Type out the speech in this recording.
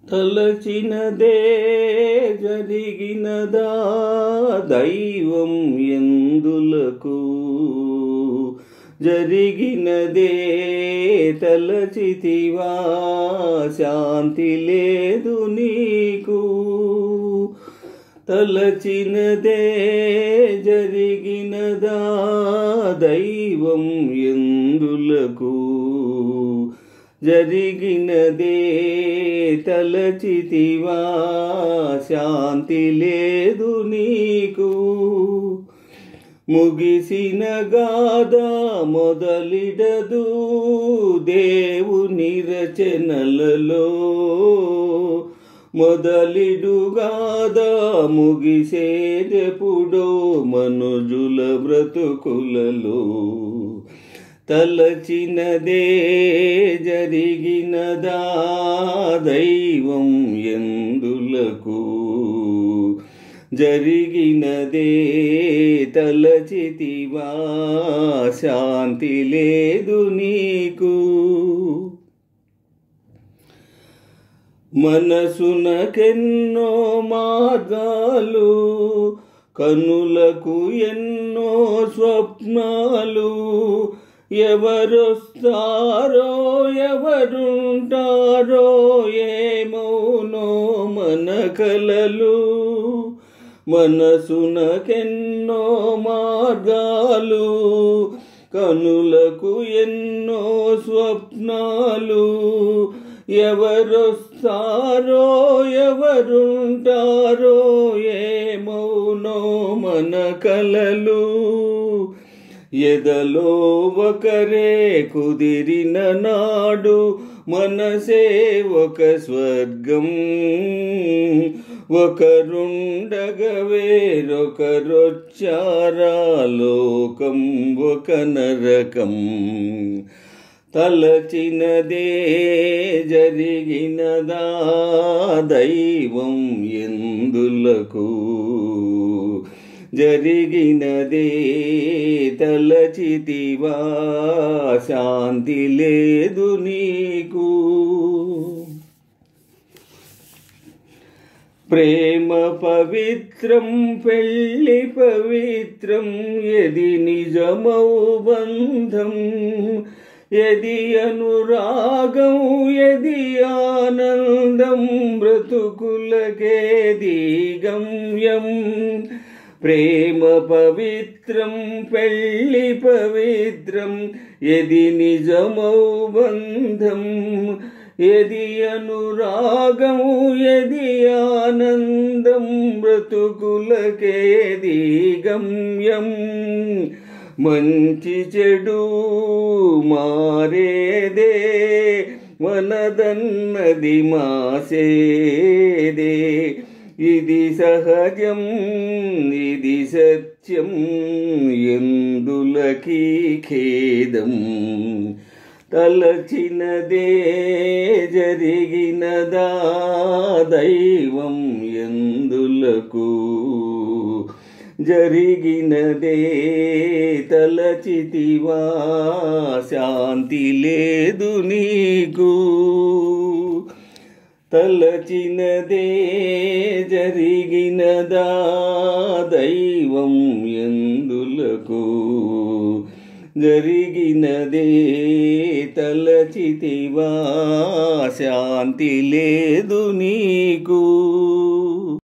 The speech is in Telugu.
తలచినదే జరిగినదా దైవం ఎందులకు జరిగినదే తలచితివా శాంతి లేదు నీకు తలచినదే జరిగినదా దైవం ఎందులకు జరిగినదే తలచితివా శాంతి లేదు నీకు ముగిసిన గాథ మొదలిడదు దేవుని రచనలలో మొదలిడుగాద ముగిసేదెప్పుడో మనుజుల బ్రతుకులలో తలచినదే జరిగినదా దైవం ఎందులకు జరిగినదే తలచితివా శాంతి లేదు నీకు మనసునకెన్నో మార్గాలు కనులకు ఎన్నో స్వప్నాలు ఎవరొస్తారో ఎవరుంటారో ఏమౌనో మన కలలు మనసునకెన్నో మార్గాలు కనులకు ఎన్నో స్వప్నాలు ఎవరొస్తారో ఎవరుంటారో ఏమౌనో మన కలలు ఎదలో ఒకరే కుదిరిన నాడు మనసే ఒక స్వర్గం ఒకరుండగా వేరొకరొచ్చారా లోకం ఒక నరకం తలచినదే జరిగినదా దైవం ఎందులకు జరిగినదే తలచితివా శాంతి లేదు నీకు ప్రేమ పవిత్రం పెళ్ళి పవిత్రం ఎది నిజమౌ బంధం ఎది అనురాగం ఎది ఆనందం బ్రతుకులకేది గమ్యం ప్రేమ పవిత్రం పెళ్ళి పవిత్రం ఎది నిజమౌ బంధం ఎది అనురాగం ఎది ఆనందం బ్రతుకులకేది గమ్యం మంచి చెడు మారేదే మనదన్నది మాసేదే ఇది సహజం ఇది సత్యం ఎందులకీ ఖేదం తలచినదే జరిగినదా దైవం ఎందులకు జరిగినదే తలచితివా శాంతి లేదు నీకు తలచినదే జరిగినదా దైవం ఎందులకు జరిగినదే తలచితివా శాంతి లేదు నీకు